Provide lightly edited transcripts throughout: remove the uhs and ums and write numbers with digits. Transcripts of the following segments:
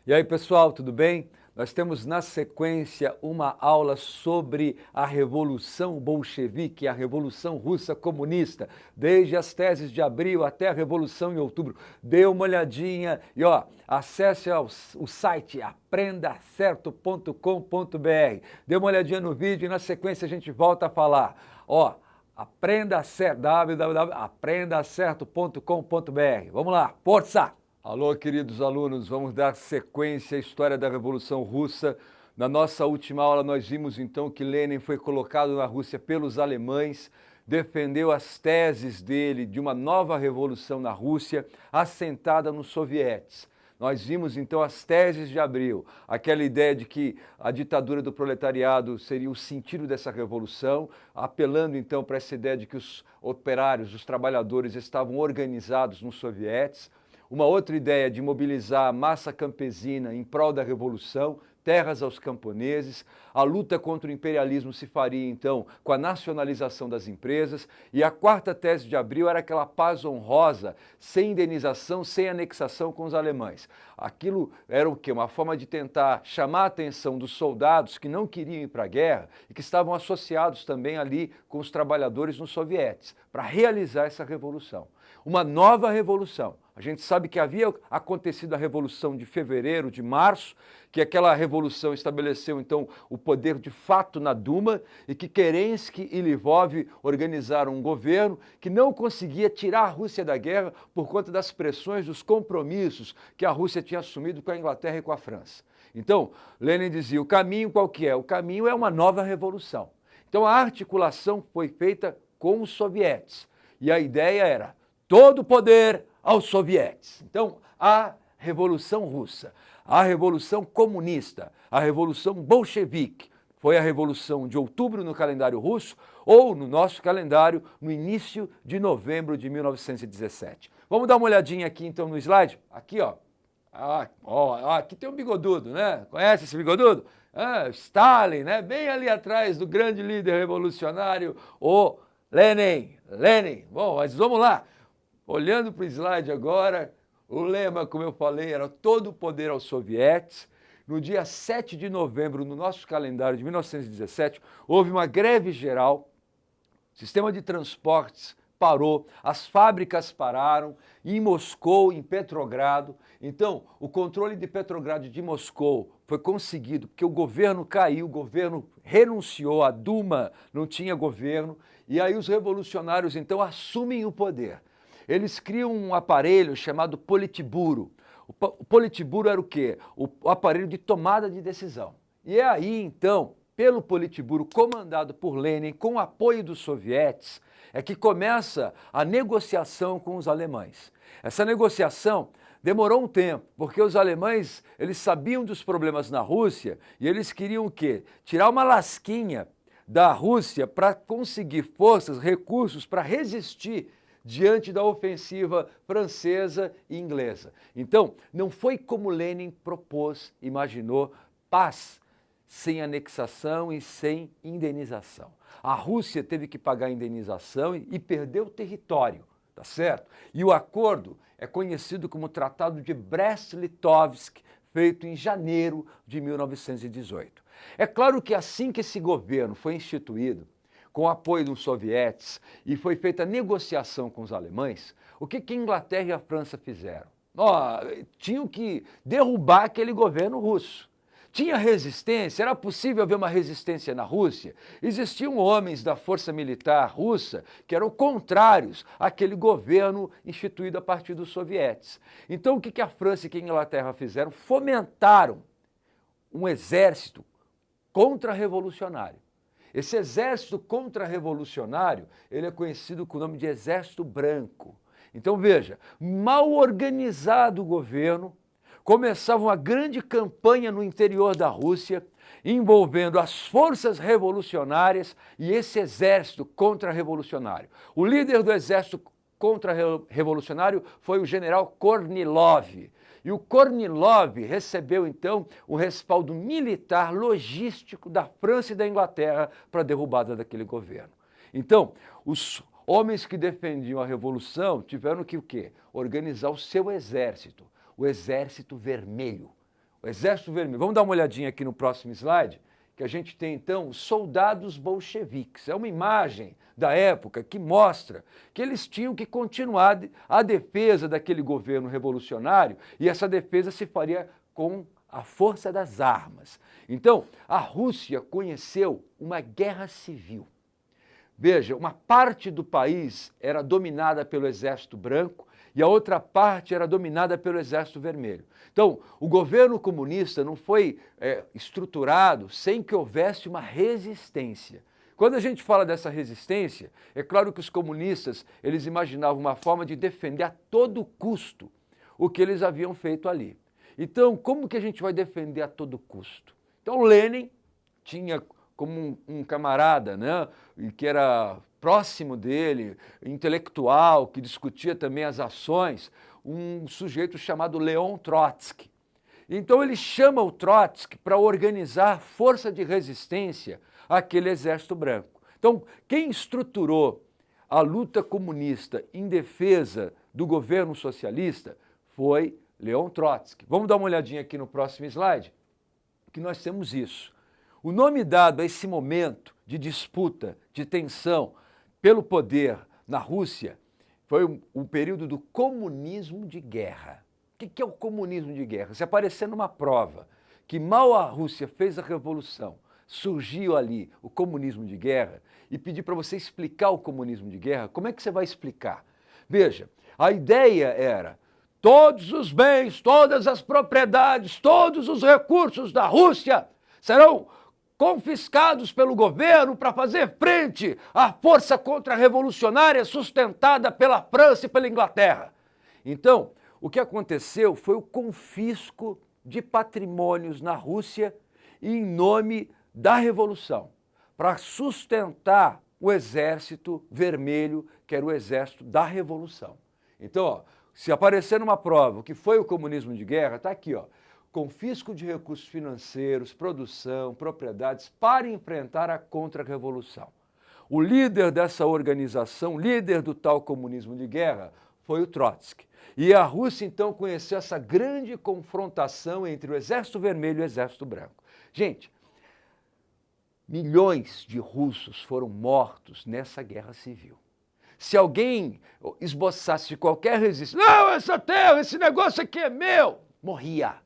E aí, pessoal, tudo bem? Nós temos na sequência uma aula sobre a Revolução Bolchevique, a Revolução Russa Comunista, desde as teses de abril até a Revolução em outubro. Dê uma olhadinha e acesse o site aprendacerto.com.br. Dê uma olhadinha no vídeo e na sequência a gente volta a falar. Aprenda certo, www.aprendacerto.com.br. Vamos lá, força! Alô, queridos alunos, vamos dar sequência à história da Revolução Russa. Na nossa última aula, nós vimos então que Lenin foi colocado na Rússia pelos alemães, defendeu as teses dele de uma nova revolução na Rússia, assentada nos sovietes. Nós vimos então as teses de abril, aquela ideia de que a ditadura do proletariado seria o sentido dessa revolução, apelando então para essa ideia de que os operários, os trabalhadores estavam organizados nos sovietes. Uma outra ideia de mobilizar a massa campesina em prol da revolução, terras aos camponeses. A luta contra o imperialismo se faria, então, com a nacionalização das empresas. E a quarta tese de abril era aquela paz honrosa, sem indenização, sem anexação com os alemães. Aquilo era o quê? Uma forma de tentar chamar a atenção dos soldados que não queriam ir para a guerra e que estavam associados também ali com os trabalhadores nos sovietes, para realizar essa revolução. Uma nova revolução. A gente sabe que havia acontecido a Revolução de Fevereiro, de Março, que aquela revolução estabeleceu, então, o poder de fato na Duma e que Kerensky e Lvov organizaram um governo que não conseguia tirar a Rússia da guerra por conta das pressões, dos compromissos que a Rússia tinha assumido com a Inglaterra e com a França. Então, Lenin dizia, o caminho qual que é? O caminho é uma nova revolução. Então, a articulação foi feita com os sovietes e a ideia era todo o poder aos sovietes. Então, a Revolução Russa, a Revolução Comunista, a Revolução Bolchevique, foi a Revolução de outubro no calendário russo ou no nosso calendário no início de novembro de 1917. Vamos dar uma olhadinha aqui então no slide? Aqui, aqui tem um bigodudo, né? Conhece esse bigodudo? Stalin, né? Bem ali atrás do grande líder revolucionário, o Lenin. Bom, mas vamos lá. Olhando para o slide agora, o lema, como eu falei, era todo o poder aos sovietes. No dia 7 de novembro, no nosso calendário de 1917, houve uma greve geral, o sistema de transportes parou, as fábricas pararam, em Moscou, em Petrogrado. Então, o controle de Petrogrado e de Moscou foi conseguido, porque o governo caiu, o governo renunciou, a Duma não tinha governo, e aí os revolucionários, então, assumem o poder. Eles criam um aparelho chamado Politburo. O Politburo era o quê? O aparelho de tomada de decisão. E é aí, então, pelo Politburo, comandado por Lenin, com o apoio dos sovietes, é que começa a negociação com os alemães. Essa negociação demorou um tempo, porque os alemães eles sabiam dos problemas na Rússia e eles queriam o quê? Tirar uma lasquinha da Rússia para conseguir forças, recursos para resistir diante da ofensiva francesa e inglesa. Então, não foi como Lenin propôs, imaginou, paz sem anexação e sem indenização. A Rússia teve que pagar indenização e perdeu território, tá certo? E o acordo é conhecido como Tratado de Brest-Litovsk, feito em janeiro de 1918. É claro que assim que esse governo foi instituído, com o apoio dos sovietes, e foi feita a negociação com os alemães, o que a Inglaterra e a França fizeram? Tinham que derrubar aquele governo russo. Tinha resistência? Era possível haver uma resistência na Rússia? Existiam homens da força militar russa que eram contrários àquele governo instituído a partir dos sovietes. Então, o que a França e a Inglaterra fizeram? Fomentaram um exército contra-revolucionário. Esse exército contra-revolucionário, ele é conhecido com o nome de Exército Branco. Então veja, mal organizado o governo, começava uma grande campanha no interior da Rússia, envolvendo as forças revolucionárias e esse exército contra-revolucionário. O líder do exército contra-revolucionário foi o general Kornilov. E o Kornilov recebeu, então, o respaldo militar logístico da França e da Inglaterra para a derrubada daquele governo. Então, os homens que defendiam a Revolução tiveram que o quê? Organizar o seu exército, o Exército Vermelho. o Exército Vermelho. Vamos dar uma olhadinha aqui no próximo slide, que a gente tem então os soldados bolcheviques. É uma imagem da época que mostra que eles tinham que continuar a defesa daquele governo revolucionário e essa defesa se faria com a força das armas. Então, a Rússia conheceu uma guerra civil. Veja, uma parte do país era dominada pelo Exército Branco e a outra parte era dominada pelo Exército Vermelho. Então, o governo comunista não foi estruturado sem que houvesse uma resistência. Quando a gente fala dessa resistência, é claro que os comunistas eles imaginavam uma forma de defender a todo custo o que eles haviam feito ali. Então, como que a gente vai defender a todo custo? Então, Lenin tinha como um camarada, né, que era próximo dele, intelectual, que discutia também as ações, um sujeito chamado Leon Trotsky. Então ele chama o Trotsky para organizar força de resistência àquele exército branco. Então, quem estruturou a luta comunista em defesa do governo socialista foi Leon Trotsky. Vamos dar uma olhadinha aqui no próximo slide, que nós temos isso. O nome dado a esse momento de disputa, de tensão pelo poder na Rússia foi o período do comunismo de guerra. O que é o comunismo de guerra? Se aparecer numa prova que mal a Rússia fez a revolução, surgiu ali o comunismo de guerra e pedir para você explicar o comunismo de guerra, como é que você vai explicar? Veja, a ideia era todos os bens, todas as propriedades, todos os recursos da Rússia serão confiscados pelo governo para fazer frente à força contra-revolucionária sustentada pela França e pela Inglaterra. Então, o que aconteceu foi o confisco de patrimônios na Rússia em nome da Revolução, para sustentar o Exército Vermelho, que era o exército da Revolução. Então, ó, se aparecer numa prova o que foi o comunismo de guerra, está aqui, ó. Confisco de recursos financeiros, produção, propriedades para enfrentar a contra-revolução. O líder dessa organização, líder do tal comunismo de guerra, foi o Trotsky. E a Rússia, então, conheceu essa grande confrontação entre o Exército Vermelho e o Exército Branco. Gente, milhões de russos foram mortos nessa guerra civil. Se alguém esboçasse qualquer resistência, não, essa terra, esse negócio aqui é meu, morria.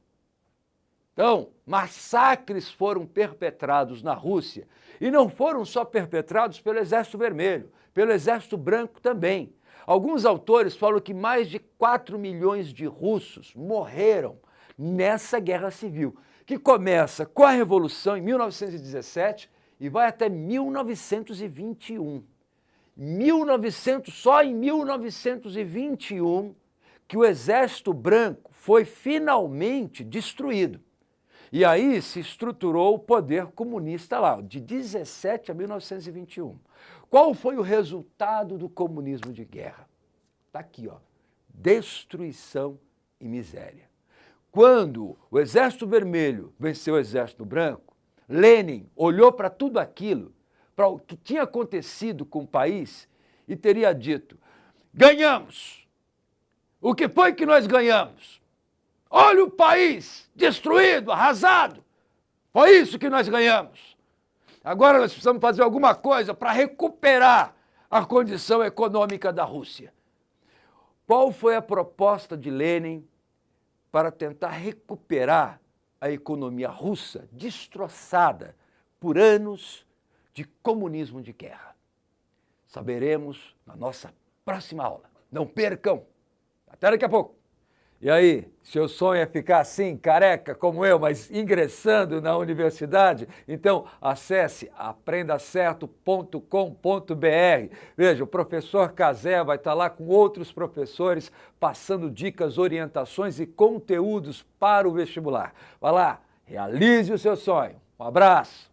Então, massacres foram perpetrados na Rússia e não foram só perpetrados pelo Exército Vermelho, pelo Exército Branco também. Alguns autores falam que mais de 4 milhões de russos morreram nessa guerra civil, que começa com a Revolução em 1917 e vai até 1921. Só em 1921 que o Exército Branco foi finalmente destruído. E aí se estruturou o poder comunista lá, de 17 a 1921. Qual foi o resultado do comunismo de guerra? Está aqui, ó, destruição e miséria. Quando o Exército Vermelho venceu o Exército Branco, Lenin olhou para tudo aquilo, para o que tinha acontecido com o país e teria dito: ganhamos! O que foi que nós ganhamos? Olha o país destruído, arrasado. Foi isso que nós ganhamos. Agora nós precisamos fazer alguma coisa para recuperar a condição econômica da Rússia. Qual foi a proposta de Lenin para tentar recuperar a economia russa destroçada por anos de comunismo de guerra? Saberemos na nossa próxima aula. Não percam! Até daqui a pouco! E aí, seu sonho é ficar assim, careca como eu, mas ingressando na universidade? Então acesse aprendacerto.com.br. Veja, o professor Cazé vai estar lá com outros professores passando dicas, orientações e conteúdos para o vestibular. Vai lá, realize o seu sonho. Um abraço!